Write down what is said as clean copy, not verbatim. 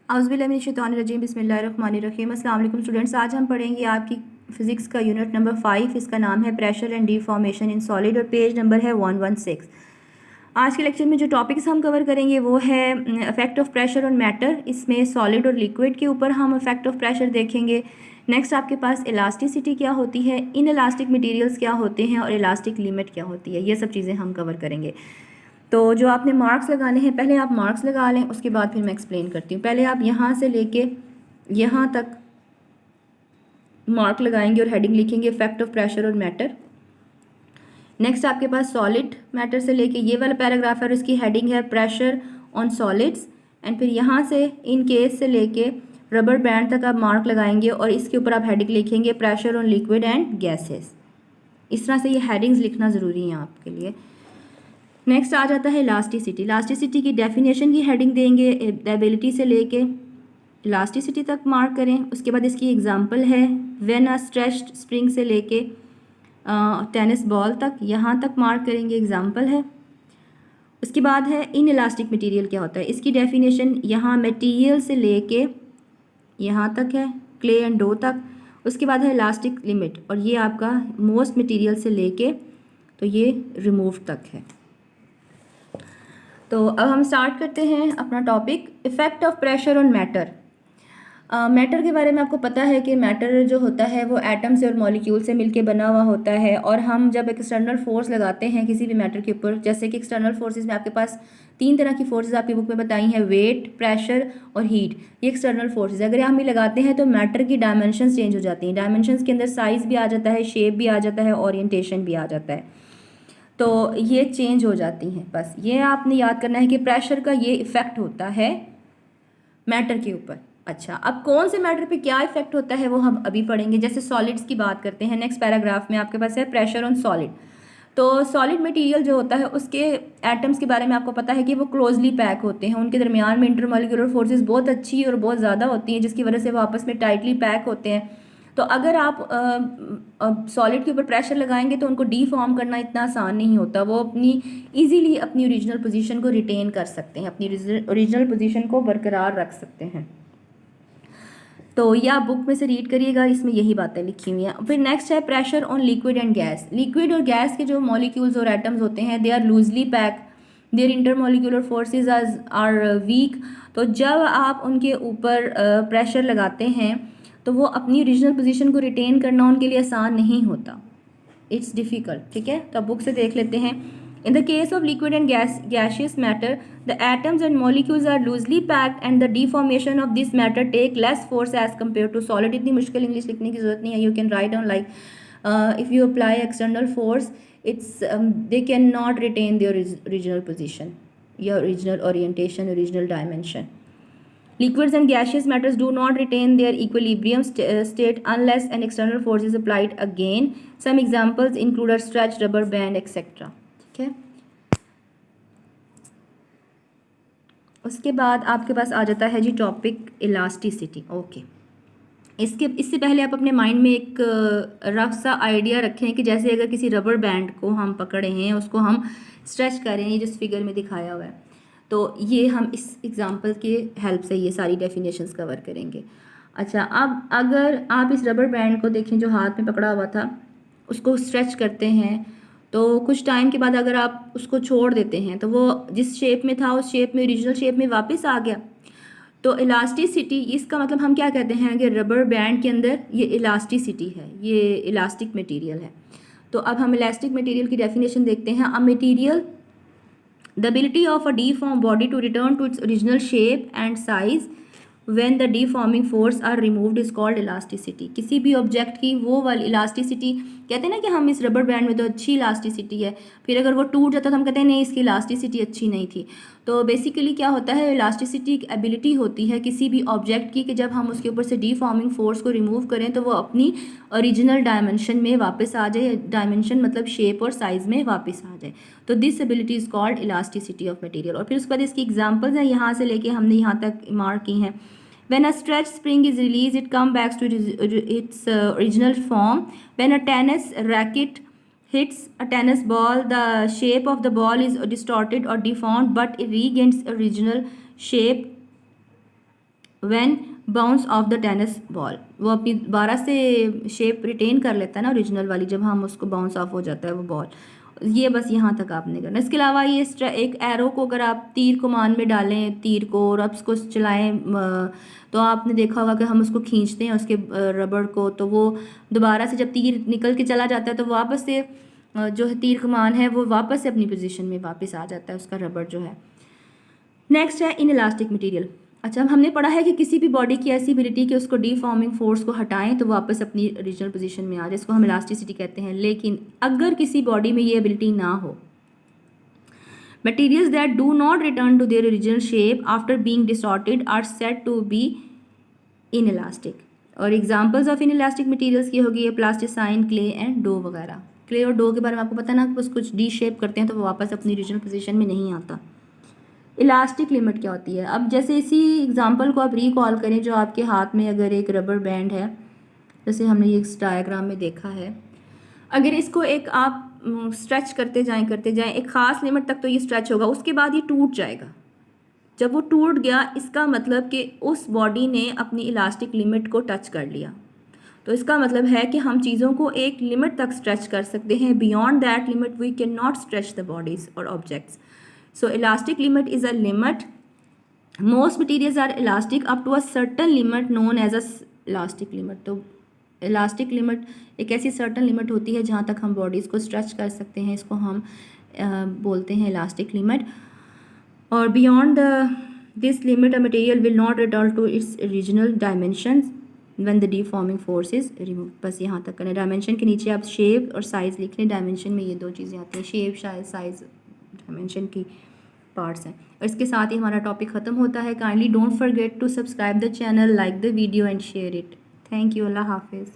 औज़ुबिल्लाहिमिनश्शैतानिर्रजीम बिस्मिल्लाहिर्रहमानिर्रहीम। अस्सलाम वालेकुम स्टूडेंट्स, आज हम पढ़ेंगे आपकी फ़िज़िक्स का यूनिट नंबर 5। इसका नाम है pressure and deformation in solid और पेज नंबर है 116। आज के लेक्चर में जो टॉपिक्स हम कवर करेंगे वो है effect of pressure on matter. इसमें सॉलिड और लिक्विड के ऊपर हम इफ़ेक्ट ऑफ प्रेशर देखेंगे। नेक्स्ट आपके पास इलास्टिसिटी क्या होती है, इन इलास्टिक मटीरियल्स क्या होते हैं और इलास्टिक लिमिट क्या होती है, ये सब चीज़ें हम कवर करेंगे। तो जो आपने मार्क्स लगाने हैं, पहले आप मार्क्स लगा लें, उसके बाद फिर मैं एक्सप्लेन करती हूँ। पहले आप यहाँ से लेके यहाँ तक मार्क लगाएंगे और हेडिंग लिखेंगे इफेक्ट ऑफ प्रेशर और मैटर। नेक्स्ट आपके पास सॉलिड मैटर से लेके ये वाला पैराग्राफ है और इसकी हेडिंग है प्रेशर ऑन सॉलिड्स। एंड फिर यहाँ से इन केस से लेके रबर बैंड तक आप मार्क लगाएंगे और इसके ऊपर आप हेडिंग लिखेंगे pressure on liquid and gases. इस तरह से ये हेडिंग्स लिखना ज़रूरी है आपके लिए। नेक्स्ट आ जाता है इलास्टिसिटी। इलास्टिसिटी की डेफिनेशन की हेडिंग देंगे, एबिलिटी से लेके इलास्टिसिटी तक मार्क करें। उसके बाद इसकी एग्जांपल है व्हेन अ स्ट्रेच्ड स्प्रिंग से लेके टेनिस बॉल तक, यहाँ तक मार्क करेंगे, एग्जांपल है। उसके बाद है इन इलास्टिक मटेरियल क्या होता है, इसकी डेफिनेशन यहाँ मटेरियल से लेके यहाँ तक है, क्ले एंड डो तक। उसके बाद है इलास्टिक लिमिट और ये आपका मोस्ट मटेरियल से लेके तो ये रिमूव तक है। तो अब हम स्टार्ट करते हैं अपना topic effect of pressure on matter. Matter के बारे में आपको पता है कि मैटर जो होता है वो एटम से और मॉलिक्यूल से मिलके बना हुआ होता है। और हम जब एक्सटर्नल फोर्स लगाते हैं किसी भी मैटर के ऊपर, जैसे कि एक्सटर्नल फोर्सेस में आपके पास 3 तरह की फोर्सेस आपकी बुक में बताई हैं, वेट, प्रेशर और हीट। ये एक्सटर्नल फोर्सेस अगर हम ये लगाते हैं तो मैटर की डायमेंशंस चेंज हो जाती हैं। डायमेंशंस के अंदर साइज़ भी आ जाता है, शेप भी आ जाता है, ओरिएंटेशन भी आ जाता है, तो ये चेंज हो जाती हैं। बस ये आपने याद करना है कि प्रेशर का ये इफ़ेक्ट होता है मैटर के ऊपर। अच्छा, अब कौन से मैटर पे क्या इफेक्ट होता है वो हम अभी पढ़ेंगे। जैसे सॉलिड्स की बात करते हैं, नेक्स्ट पैराग्राफ में आपके पास है प्रेशर ऑन सॉलिड। तो सॉलिड मटेरियल जो होता है उसके एटम्स के बारे में आपको पता है कि वो क्लोजली पैक होते हैं, उनके दरमियान में इंटरमॉलिक्यूलर फोर्सेस बहुत अच्छी और बहुत ज़्यादा होती हैं, जिसकी वजह से वो आपस में टाइटली पैक होते हैं। तो अगर आप सॉलिड के ऊपर प्रेशर लगाएंगे तो उनको डीफॉर्म करना इतना आसान नहीं होता, वो अपनी ईजीली अपनी ओरिजिनल पोजीशन को रिटेन कर सकते हैं, अपनी ओरिजिनल पोजीशन को बरकरार रख सकते हैं। तो यह आप बुक में से रीड करिएगा, इसमें यही बातें लिखी हुई हैं। फिर नेक्स्ट है pressure on liquid and gas. Liquid और गैस के जो मॉलिक्यूल्स और एटम्स होते हैं they are loosely packed, there intermolecular forces are weak. तो जब आप उनके ऊपर प्रेशर लगाते हैं तो वो अपनी ओरिजिनल पोजीशन को रिटेन करना उनके लिए आसान नहीं होता, इट्स डिफ़िकल्ट। ठीक है, तो अब बुक से देख लेते हैं। In the case of liquid and gaseous matter, the atoms and molecules are loosely packed and the deformation of this matter take less force as compared to solid. इतनी मुश्किल इंग्लिश लिखने की ज़रूरत नहीं है, you can write down like if you apply external force, it's they cannot retain their original position, your original orientation, original dimension. Liquids and gaseous matters do not retain their equilibrium state unless an external force is applied again. Some examples include a stretched rubber band, etc. ठीक है, उसके बाद आपके पास आ जाता है जी topic elasticity. Okay, इससे पहले आप अपने माइंड में एक रफ सा आइडिया रखें कि जैसे अगर किसी रबर बैंड को हम पकड़े हैं, उसको हम स्ट्रेच कर रहे हैं, जिस फिगर में दिखाया हुआ है, तो ये हम इस एग्जांपल के हेल्प से ये सारी डेफिनेशंस कवर करेंगे। अच्छा, अब अगर आप इस रबर बैंड को देखें जो हाथ में पकड़ा हुआ था, उसको स्ट्रेच करते हैं तो कुछ टाइम के बाद अगर आप उसको छोड़ देते हैं तो वो जिस शेप में था उस शेप में, ओरिजिनल शेप में वापस आ गया। तो इलास्टिसिटी, इसका मतलब हम क्या कहते हैं कि रबर बैंड के अंदर ये इलास्टिसिटी है, ये इलास्टिक मटेरियल है। तो अब हम इलास्टिक मटेरियल की डेफिनेशन देखते हैं। A material, the ability of a deform body to return to its original shape and size when the deforming force are removed is called elasticity. किसी भी ऑब्जेक्ट की वो वाली इलास्टिसिटी, कहते हैं ना कि हम इस रबर बैंड में तो अच्छी इलास्टिसिटी है, फिर अगर वो टूट जाता तो हम कहते हैं नहीं इसकी इलास्टिसिटी अच्छी नहीं थी। तो बेसिकली क्या होता है, इलास्टिसिटी एक एबिलिटी होती है किसी भी ऑब्जेक्ट की कि जब हम उसके ऊपर से डीफॉर्मिंग फोर्स को रिमूव करें तो वो अपनी ओरिजिनल डायमेंशन में वापस आ जाए। डायमेंशन मतलब शेप और साइज़ में वापस आ जाए। तो this ability is called elasticity of material. और फिर उसके बाद इसकी एग्जांपल्स हैं, यहाँ से लेके हमने यहाँ तक मार्क की हैं। When a stretched spring is released, it comes back to its original form. When a tennis racket hits a tennis ball, the shape of the ball is distorted or deformed, but it regains original shape when bounce off the tennis ball, वो अपनी दोबारा से shape retain कर लेता है ना original वाली, जब हम उसको बाउंस ऑफ हो जाता है वो बॉल। ये बस यहाँ तक आपने करना। इसके अलावा ये एक एरो को अगर आप तीर कमान में डालें तीर को और आप उसको चलाएं, तो आपने देखा होगा कि हम उसको खींचते हैं उसके रबड़ को, तो वो दोबारा से जब तीर निकल के चला जाता है तो वापस से जो है तीर कमान है वो वापस से अपनी पोजीशन में वापस आ जाता है उसका रबड़ जो है। नेक्स्ट है इनइलास्टिक मटेरियल। अच्छा, हमने पढ़ा है कि किसी भी बॉडी की ऐसी एबिलिटी कि उसको डीफॉर्मिंग फोर्स को हटाएं तो वापस अपनी ओरिजिनल पोजीशन में आ जाए, इसको हम इलास्टिसिटी कहते हैं। लेकिन अगर किसी बॉडी में ये एबिलिटी ना हो, materials that do not return to their original shape after being distorted are said to be inelastic. और एग्जांपल्स ऑफ इनइलास्टिक मटेरियल्स की होगी प्लास्टिसाइन, क्ले एंड डो वगैरह। क्ले और डो के बारे में आपको पता है ना, बस कुछ डी शेप करते हैं तो वो वापस अपनी ओरिजिनल पोजीशन में नहीं आता। इलास्टिक लिमिट क्या होती है? अब जैसे इसी एग्जांपल को आप रिकॉल करें, जो आपके हाथ में अगर एक रबर बैंड है, जैसे हमने ये इस डायग्राम में देखा है, अगर इसको एक आप स्ट्रेच करते जाएं एक ख़ास लिमिट तक तो ये स्ट्रेच होगा, उसके बाद ये टूट जाएगा। जब वो टूट गया इसका मतलब कि उस बॉडी ने अपनी इलास्टिक लिमिट को टच कर लिया। तो इसका मतलब है कि हम चीज़ों को एक लिमिट तक स्ट्रेच कर सकते हैं, beyond that limit we can not stretch the bodies और objects. So elastic limit is a limit. Most materials are elastic up to a certain limit known as a elastic limit. तो elastic limit एक ऐसी certain limit होती है जहाँ तक हम bodies को stretch कर सकते हैं, इसको हम बोलते हैं elastic limit. और beyond this limit a material will not return to its original dimensions when the deforming force is removed. बस यहाँ तक करना। डायमेंशन के नीचे आप शेप और साइज़ लिख लें। डायमेंशन में ये दो चीज़ें आती हैं, शेप साइज़ डायमेंशन की पार्ट्स हैं। और इसके साथ ही हमारा टॉपिक ख़त्म होता है। Kindly don't forget to subscribe the channel, like the video and share it. Thank you. अल्लाह हाफिज़।